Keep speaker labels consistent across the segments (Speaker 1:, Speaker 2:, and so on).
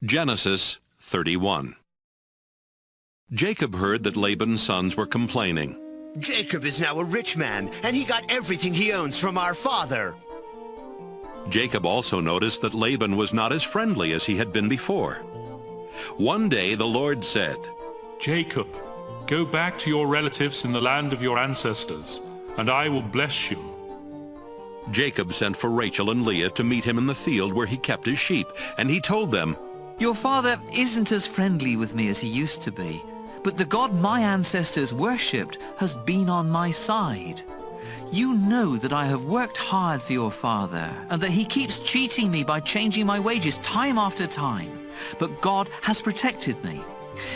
Speaker 1: Genesis 31. Jacob heard that Laban's sons were complaining.
Speaker 2: Jacob is now a rich man, and he got everything he owns from our father.
Speaker 1: Jacob also noticed that Laban was not as friendly as he had been before. One day the Lord said,
Speaker 3: Jacob, go back to your relatives in the land of your ancestors, and I will bless you.
Speaker 1: Jacob sent for Rachel and Leah to meet him in the field where he kept his sheep, and he told them,
Speaker 4: Your father isn't as friendly with me as he used to be, but the God my ancestors worshipped has been on my side. You know that I have worked hard for your father, and that he keeps cheating me by changing my wages time after time. But God has protected me.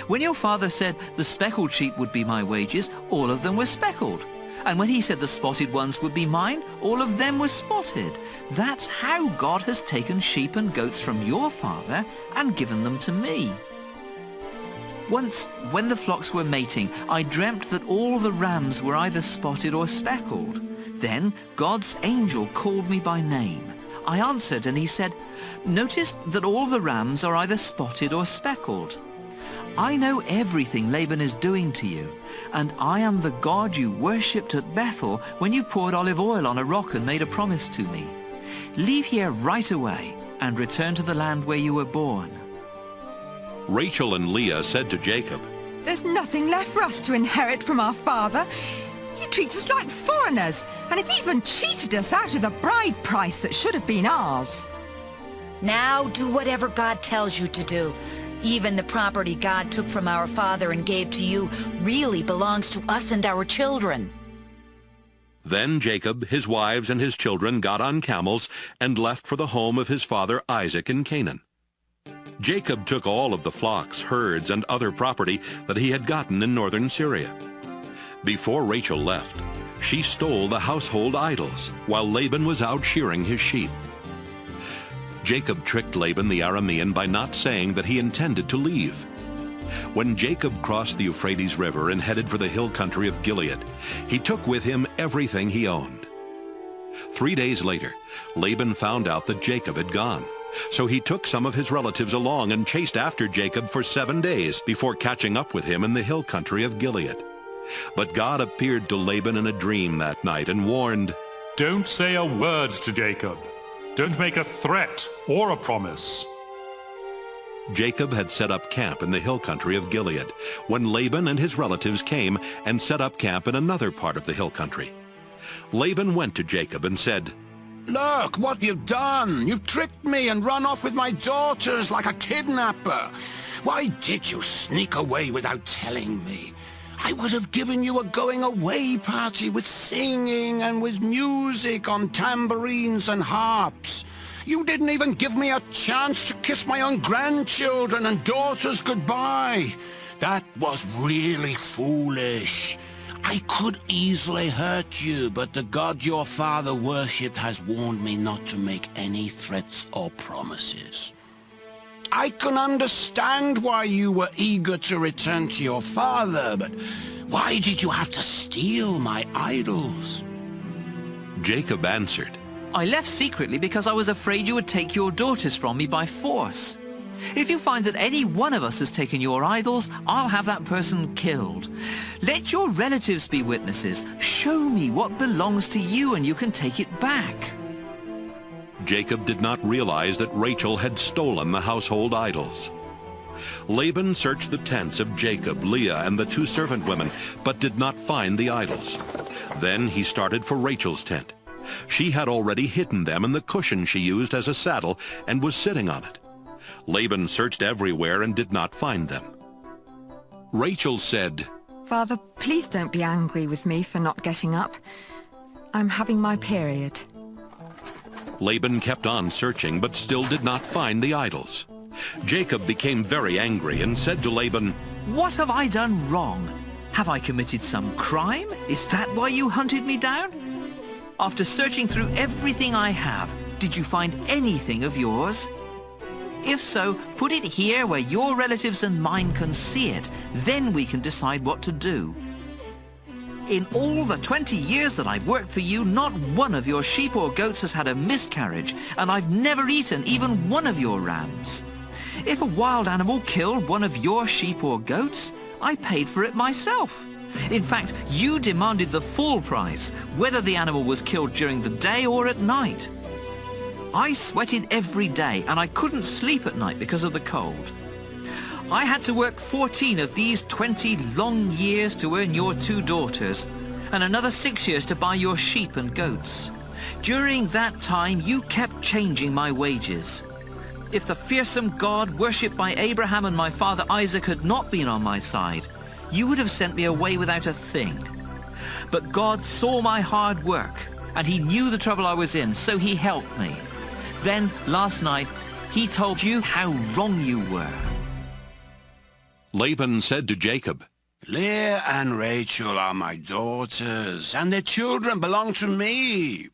Speaker 4: When your father said the speckled sheep would be my wages, all of them were speckled. And when he said the spotted ones would be mine, all of them were spotted. That's how God has taken sheep and goats from your father and given them to me. Once, when the flocks were mating, I dreamt that all the rams were either spotted or speckled. Then God's angel called me by name. I answered, and he said, Notice that all the rams are either spotted or speckled. I know everything Laban is doing to you, and I am the God you worshipped at Bethel when you poured olive oil on a rock and made a promise to me. Leave here right away and return to the land where you were born.
Speaker 1: Rachel and Leah said to Jacob,
Speaker 5: There's nothing left for us to inherit from our father. He treats us like foreigners, and has even cheated us out of the bride price that should have been ours.
Speaker 6: Now do whatever God tells you to do. Even the property God took from our father and gave to you really belongs to us and our children.
Speaker 1: Then Jacob, his wives, and his children got on camels and left for the home of his father Isaac in Canaan. Jacob took all of the flocks, herds, and other property that he had gotten in northern Syria. Before Rachel left, she stole the household idols while Laban was out shearing his sheep. Jacob tricked Laban the Aramean by not saying that he intended to leave. When Jacob crossed the Euphrates River and headed for the hill country of Gilead, he took with him everything he owned. 3 days later, Laban found out that Jacob had gone. So he took some of his relatives along and chased after Jacob for 7 days before catching up with him in the hill country of Gilead. But God appeared to Laban in a dream that night and warned,
Speaker 3: Don't say a word to Jacob. Don't make a threat or a promise.
Speaker 1: Jacob had set up camp in the hill country of Gilead when Laban and his relatives came and set up camp in another part of the hill country. Laban went to Jacob and said,
Speaker 7: Look what you've done. You've tricked me and run off with my daughters like a kidnapper. Why did you sneak away without telling me? I would have given you a going-away party with singing and with music on tambourines and harps. You didn't even give me a chance to kiss my own grandchildren and daughters goodbye. That was really foolish. I could easily hurt you, but the God your father worshipped has warned me not to make any threats or promises. I can understand why you were eager to return to your father, but why did you have to steal my idols?
Speaker 1: Jacob answered,
Speaker 4: I left secretly because I was afraid you would take your daughters from me by force. If you find that any one of us has taken your idols, I'll have that person killed. Let your relatives be witnesses. Show me what belongs to you and you can take it back.
Speaker 1: Jacob did not realize that Rachel had stolen the household idols. Laban searched the tents of Jacob, Leah, and the 2 servant women, but did not find the idols. Then he started for Rachel's tent. She had already hidden them in the cushion she used as a saddle and was sitting on it. Laban searched everywhere and did not find them. Rachel said,
Speaker 5: Father, please don't be angry with me for not getting up. I'm having my period.
Speaker 1: Laban kept on searching, but still did not find the idols. Jacob became very angry and said to Laban,
Speaker 4: What have I done wrong? Have I committed some crime? Is that why you hunted me down? After searching through everything I have, did you find anything of yours? If so, put it here where your relatives and mine can see it. Then we can decide what to do. In all the 20 years that I've worked for you, not one of your sheep or goats has had a miscarriage, and I've never eaten even one of your rams. If a wild animal killed one of your sheep or goats, I paid for it myself. In fact, you demanded the full price, whether the animal was killed during the day or at night. I sweated every day, and I couldn't sleep at night because of the cold. I had to work 14 of these 20 long years to earn your 2 daughters, and another 6 years to buy your sheep and goats. During that time, you kept changing my wages. If the fearsome God worshipped by Abraham and my father Isaac had not been on my side, you would have sent me away without a thing. But God saw my hard work, and he knew the trouble I was in, so he helped me. Then, last night, he told you how wrong you were.
Speaker 1: Laban said to Jacob,
Speaker 7: Leah and Rachel are my daughters, and their children belong to me.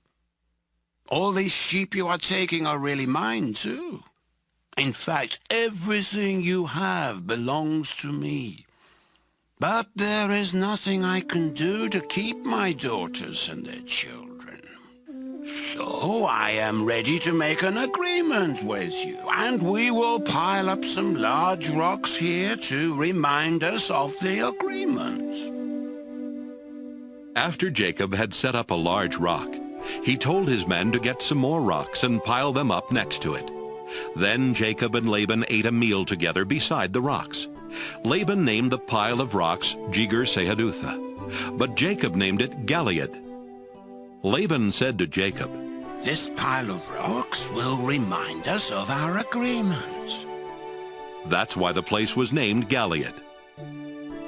Speaker 7: All these sheep you are taking are really mine, too. In fact, everything you have belongs to me. But there is nothing I can do to keep my daughters and their children. So I am ready to make an agreement with you, and we will pile up some large rocks here to remind us of the agreement.
Speaker 1: After Jacob had set up a large rock, he told his men to get some more rocks and pile them up next to it. Then Jacob and Laban ate a meal together beside the rocks. Laban named the pile of rocks Jegar-Sahadutha, but Jacob named it Galeed. Laban said to Jacob,
Speaker 7: This pile of rocks will remind us of our agreement.
Speaker 1: That's why the place was named Galeed.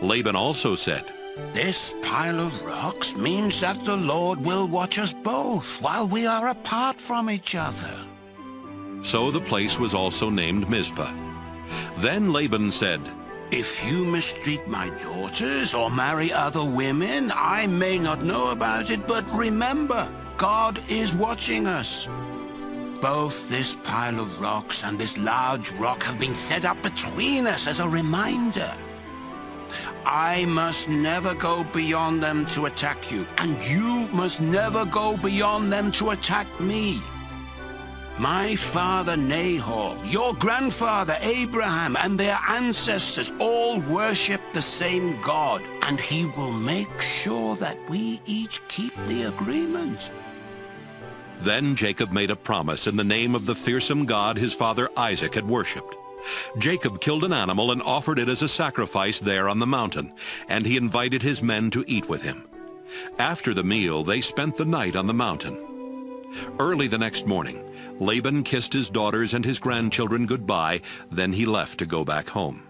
Speaker 1: Laban also said,
Speaker 7: This pile of rocks means that the Lord will watch us both while we are apart from each other.
Speaker 1: So the place was also named Mizpah. Then Laban said,
Speaker 7: If you mistreat my daughters or marry other women, I may not know about it, but remember, God is watching us. Both this pile of rocks and this large rock have been set up between us as a reminder. I must never go beyond them to attack you, and you must never go beyond them to attack me. My father Nahor, your grandfather Abraham, and their ancestors all worship the same God, and he will make sure that we each keep the agreement.
Speaker 1: Then Jacob made a promise in the name of the fearsome God his father Isaac had worshipped. Jacob killed an animal and offered it as a sacrifice there on the mountain, and he invited his men to eat with him. After the meal, they spent the night on the mountain. Early the next morning, Laban kissed his daughters and his grandchildren goodbye, then he left to go back home.